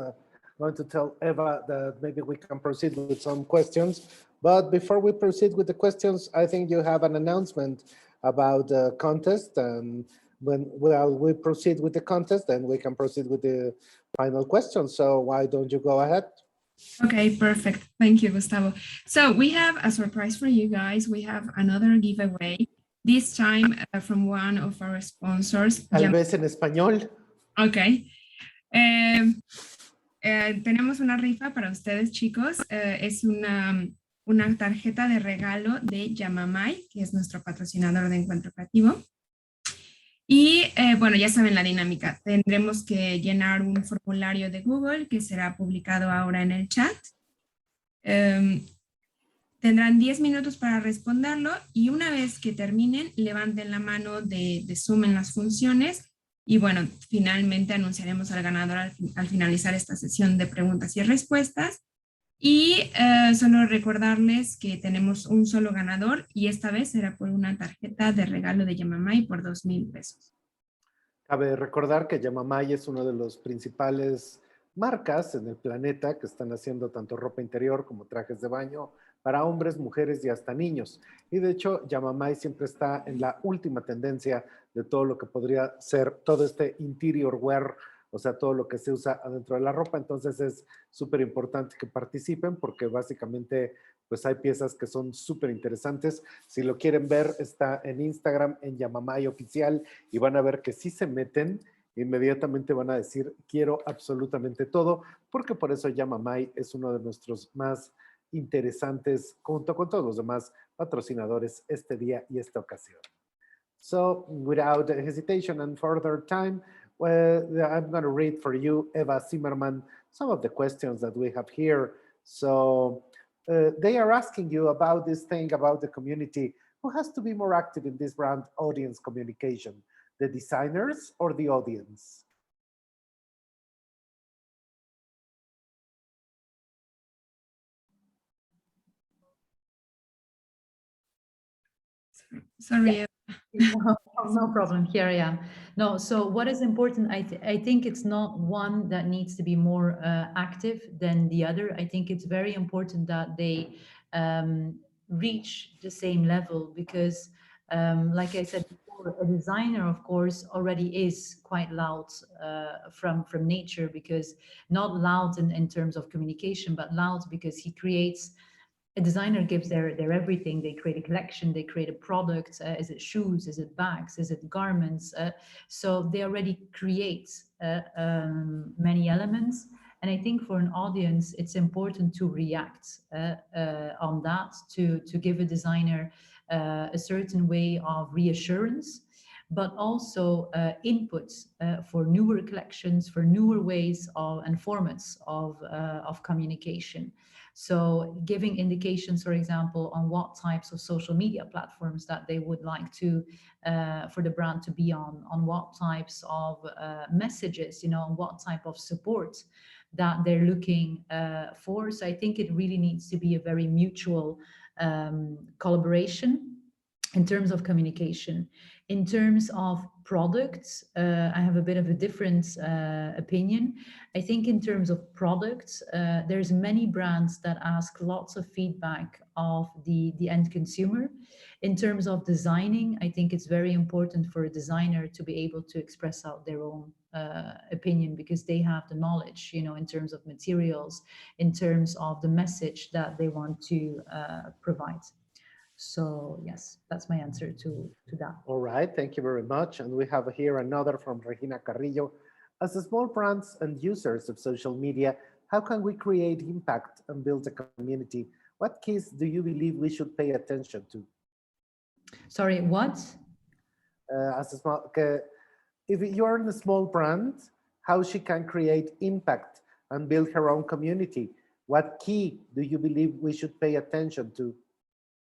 going to tell Eva that maybe we can proceed with some questions. But before we proceed with the questions, I think you have an announcement about the contest. And when we proceed with the contest, then we can proceed with the final questions. So why don't you go ahead? Okay, perfect. Thank you, Gustavo. So we have a surprise for you guys. We have another giveaway, this time from one of our sponsors. Tal vez en español. Ok. Tenemos una rifa para ustedes, chicos. Es una tarjeta de regalo de Yamamay, que es nuestro patrocinador de Encuentro Creativo. Y bueno, ya saben la dinámica. Tendremos que llenar un formulario de Google que será publicado ahora en el chat. Tendrán 10 minutos para responderlo y una vez que terminen, levanten la mano de Zoom en las funciones y bueno, finalmente anunciaremos al ganador al finalizar esta sesión de preguntas y respuestas. Y solo recordarles que tenemos un solo ganador y esta vez será por una tarjeta de regalo de Yamamay por 2,000 pesos. Cabe recordar que Yamamay es uno de los principales marcas en el planeta que están haciendo tanto ropa interior como trajes de baño para hombres, mujeres y hasta niños. Y de hecho, Yamamay siempre está en la última tendencia de todo lo que podría ser todo este interior wear, o sea, todo lo que se usa adentro de la ropa. Entonces es súper importante que participen porque básicamente pues hay piezas que son súper interesantes. Si lo quieren ver, está en Instagram, en Yamamay Oficial, y van a ver que si se meten, inmediatamente van a decir, quiero absolutamente todo, porque por eso Yamamay es uno de nuestros más interesantes, junto con todos los demás patrocinadores este día y esta ocasión. So, without hesitation and further time, well, I'm going to read for you, Eva Zimmerman, some of the questions that we have here. So, they are asking you about this thing, about the community. Who has to be more active in this brand audience communication? The designers or the audience? Sorry. No problem. Here I am. No, so what is important, I think it's not one that needs to be more active than the other. I think it's very important that they reach the same level because, like I said before, a designer, of course, already is quite loud from nature, because not loud in terms of communication, but loud because he creates. A designer gives their everything. They create a collection, they create a product. Is it shoes? Is it bags? Is it garments? So they already create many elements. And I think for an audience, it's important to react on that, to give a designer a certain way of reassurance, but also inputs for newer collections, for newer ways of and formats of communication. So giving indications, for example, on what types of social media platforms that they would like to, for the brand to be on what types of messages, on what type of support that they're looking for. So I think it really needs to be a very mutual collaboration. in terms of communication. In terms of products, I have a bit of a different opinion. I think in terms of products, there's many brands that ask lots of feedback of the end consumer. In terms of designing, I think it's very important for a designer to be able to express out their own opinion, because they have the knowledge, you know, in terms of materials, in terms of the message that they want to provide. So yes, that's my answer to that. All right, thank you very much. And we have here another from Regina Carrillo. As a small brands and users of social media, how can we create impact and build a community? What keys do you believe we should pay attention to? Sorry, what? As a small, if you are in a small brand, how she can create impact and build her own community? What key do you believe we should pay attention to?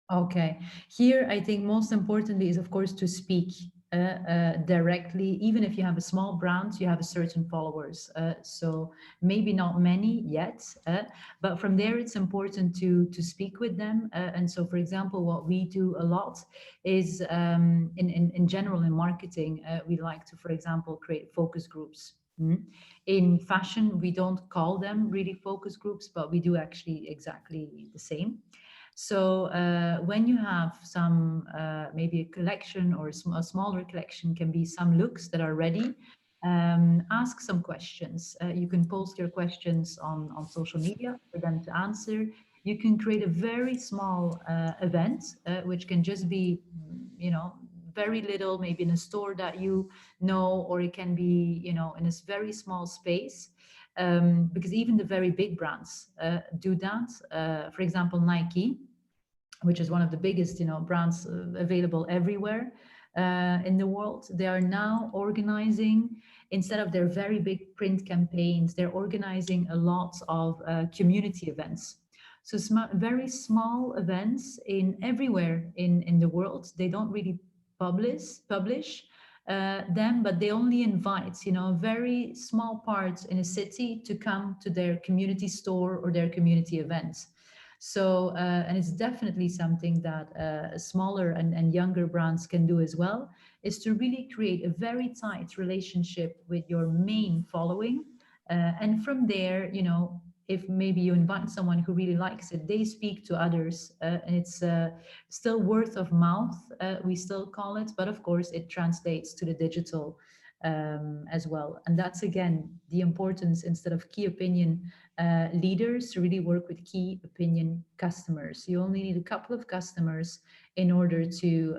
Okay, here I think most importantly is, of course, to speak directly. Even if you have a small brand, you have a certain followers. So maybe not many yet, but from there it's important to speak with them. And so, for example, what we do a lot is in general in marketing, we like to, for example, create focus groups. In fashion, we don't call them really focus groups, but we do actually exactly the same. So when you have some, maybe a collection or a smaller collection, can be some looks that are ready, ask some questions. You can post your questions on social media for them to answer. You can create a very small event, which can just be, you know, very little, maybe in a store that you know, or it can be, you know, in a very small space. Because even the very big brands do that. For example, Nike, which is one of the biggest, you know, brands available everywhere in the world. They are now organizing, instead of their very big print campaigns, they're organizing a lot of community events. So very small events in everywhere in the world. They don't really publish them, but they only invite, you know, very small parts in a city to come to their community store or their community events. So, and it's definitely something that smaller and younger brands can do as well, is to really create a very tight relationship with your main following. And from there, you know, if maybe you invite someone who really likes it, they speak to others, and it's still word of mouth, we still call it, but of course it translates to the digital as well. And that's again the importance, instead of key opinion leaders, to really work with key opinion customers. You only need a couple of customers in order to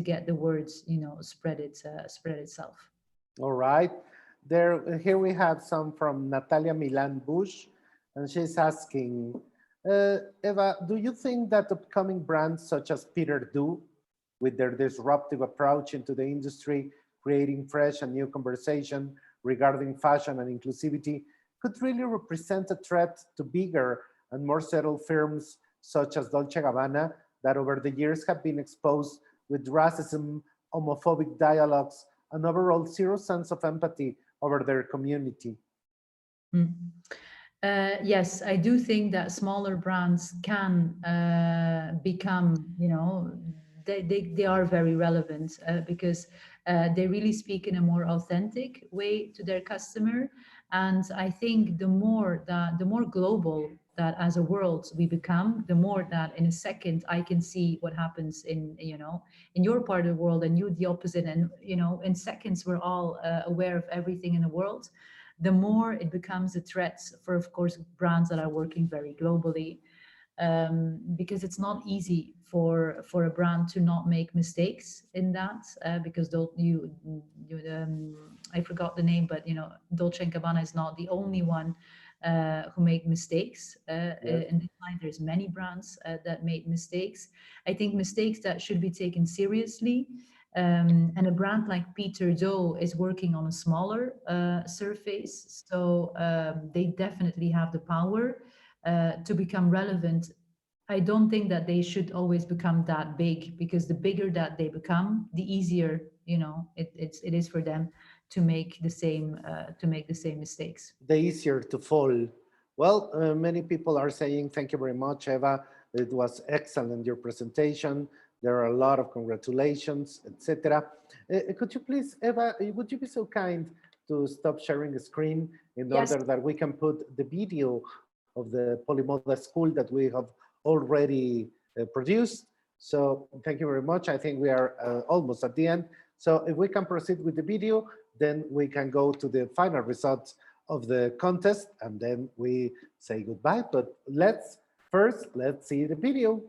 get the words, you know, spread itself. All right. Here we have some from Natalia Milan Bush, and she's asking, Eva, do you think that upcoming brands such as Peter Do, with their disruptive approach into the industry, creating fresh and new conversation regarding fashion and inclusivity, could really represent a threat to bigger and more settled firms such as Dolce & Gabbana, that over the years have been exposed with racism, homophobic dialogues, and overall zero sense of empathy over their community? Yes, I do think that smaller brands can become, you know, they are very relevant because they really speak in a more authentic way to their customer. And I think the more global that as a world we become, the more that in a second I can see what happens in, you know, in your part of the world, and you the opposite, and, you know, in seconds we're all aware of everything in the world. The more it becomes a threat for, of course, brands that are working very globally, because it's not easy for a brand to not make mistakes in that, because I forgot the name, but, you know, Dolce & Gabbana is not the only one who make mistakes. Yes. In this line, there's many brands that made mistakes. I think mistakes that should be taken seriously. And a brand like Peter Do is working on a smaller surface, so they definitely have the power to become relevant. I don't think that they should always become that big, because the bigger that they become, the easier, you know, it is for them to make the same mistakes. The easier to fall. Well, many people are saying thank you very much, Eva. It was excellent, your presentation. There are a lot of congratulations, etc. Could you please, Eva, would you be so kind to stop sharing the screen in order that we can put the video of the POLIMODA school that we have already produced? So thank you very much. I think we are almost at the end. So if we can proceed with the video, then we can go to the final results of the contest, and then we say goodbye. But let's see the video.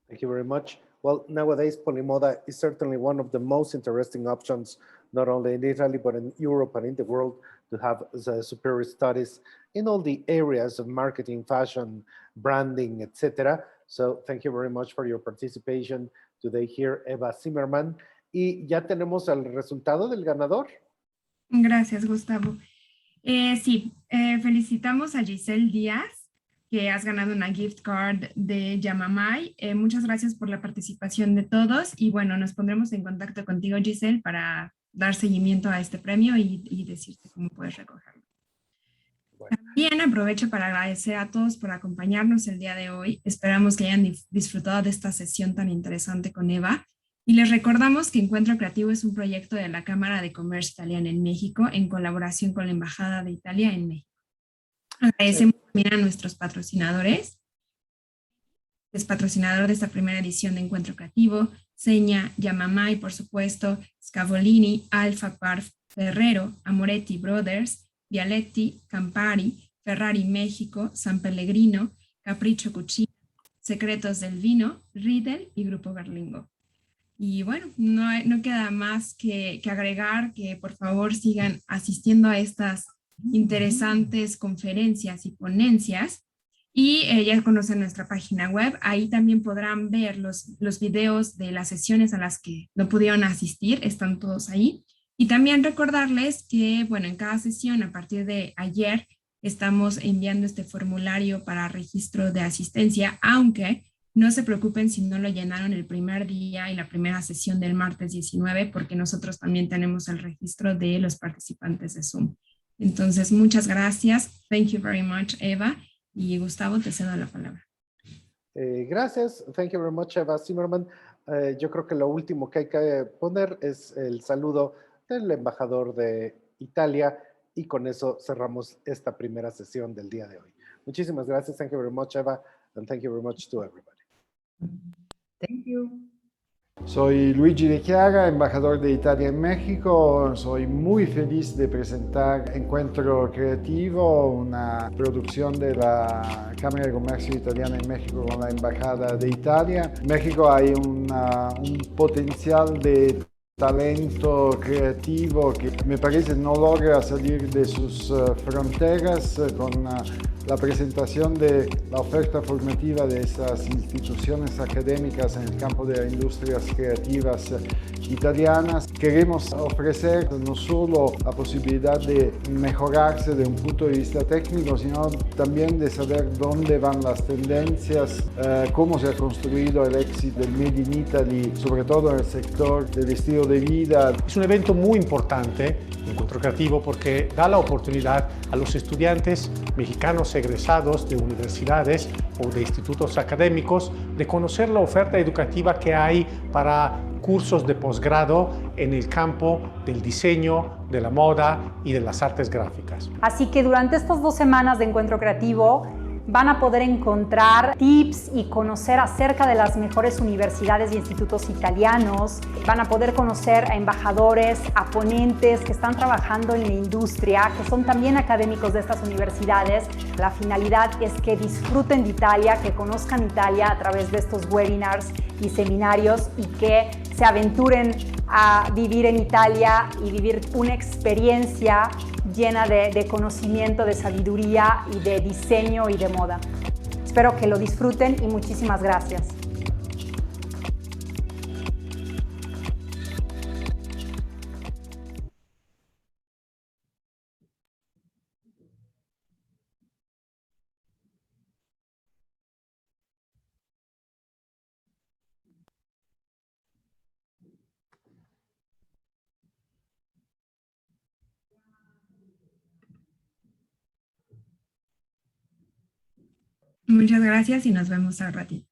Thank you very much. Well, nowadays, POLIMODA is certainly one of the most interesting options, not only in Italy, but in Europe and in the world, to have the superior studies in all the areas of marketing, fashion, branding, etc. So thank you very much for your participation today here, Eva Zimmerman. Y ya tenemos el resultado del ganador. Gracias, Gustavo. Sí, felicitamos a Giselle Díaz, que has ganado una gift card de Yamamay. Muchas gracias por la participación de todos y bueno, nos pondremos en contacto contigo, Giselle, para dar seguimiento a este premio y decirte cómo puedes recogerlo. Bueno. También aprovecho para agradecer a todos por acompañarnos el día de hoy. Esperamos que hayan disfrutado de esta sesión tan interesante con Eva. Y les recordamos que Encuentro Creativo es un proyecto de la Cámara de Comercio Italiana en México en colaboración con la Embajada de Italia en México. Agradecemos también a nuestros patrocinadores. Es patrocinador de esta primera edición de Encuentro Creativo, Seña, Yamamay, por supuesto, Scavolini, Alfa Parf, Ferrero, Amoretti Brothers, Vialetti, Campari, Ferrari México, San Pellegrino, Capricho Cucina, Secretos del Vino, Riedel y Grupo Berlingo. Y bueno, no queda más que agregar que por favor sigan asistiendo a estas interesantes conferencias y ponencias y ya conocen nuestra página web, ahí también podrán ver los videos de las sesiones a las que no pudieron asistir, están todos ahí. Y también recordarles que, bueno, en cada sesión a partir de ayer estamos enviando este formulario para registro de asistencia, aunque no se preocupen si no lo llenaron el primer día y la primera sesión del martes 19, porque nosotros también tenemos el registro de los participantes de Zoom. Entonces, muchas gracias. Thank you very much, Eva. Y Gustavo, te cedo la palabra. Gracias. Thank you very much, Eva Zimmerman. Yo creo que lo último que hay que poner es el saludo del embajador de Italia y con eso cerramos esta primera sesión del día de hoy. Muchísimas gracias. Thank you very much, Eva, and thank you very much to everybody. Thank you. Soy Luigi De Chiara, embajador de Italia en México. Soy muy feliz de presentar Encuentro Creativo, una producción de la Cámara de Comercio Italiana en México con la Embajada de Italia. En México hay un potencial de talento creativo que me parece no logra salir de sus fronteras con la presentación de la oferta formativa de esas instituciones académicas en el campo de las industrias creativas italianas. Queremos ofrecer no solo la posibilidad de mejorarse de un punto de vista técnico, sino también de saber dónde van las tendencias, cómo se ha construido el éxito del Made in Italy, sobre todo en el sector del estilo de vida. Es un evento muy importante, Encuentro Creativo, porque da la oportunidad a los estudiantes mexicanos egresados de universidades o de institutos académicos de conocer la oferta educativa que hay para cursos de posgrado en el campo del diseño, de la moda y de las artes gráficas. Así que durante estas 2 semanas de Encuentro Creativo van a poder encontrar tips y conocer acerca de las mejores universidades y institutos italianos. Van a poder conocer a embajadores, a ponentes que están trabajando en la industria, que son también académicos de estas universidades. La finalidad es que disfruten de Italia, que conozcan Italia a través de estos webinars y seminarios y que se aventuren a vivir en Italia y vivir una experiencia llena de conocimiento, de sabiduría y de diseño y de moda. Espero que lo disfruten y muchísimas gracias. Muchas gracias y nos vemos al ratito.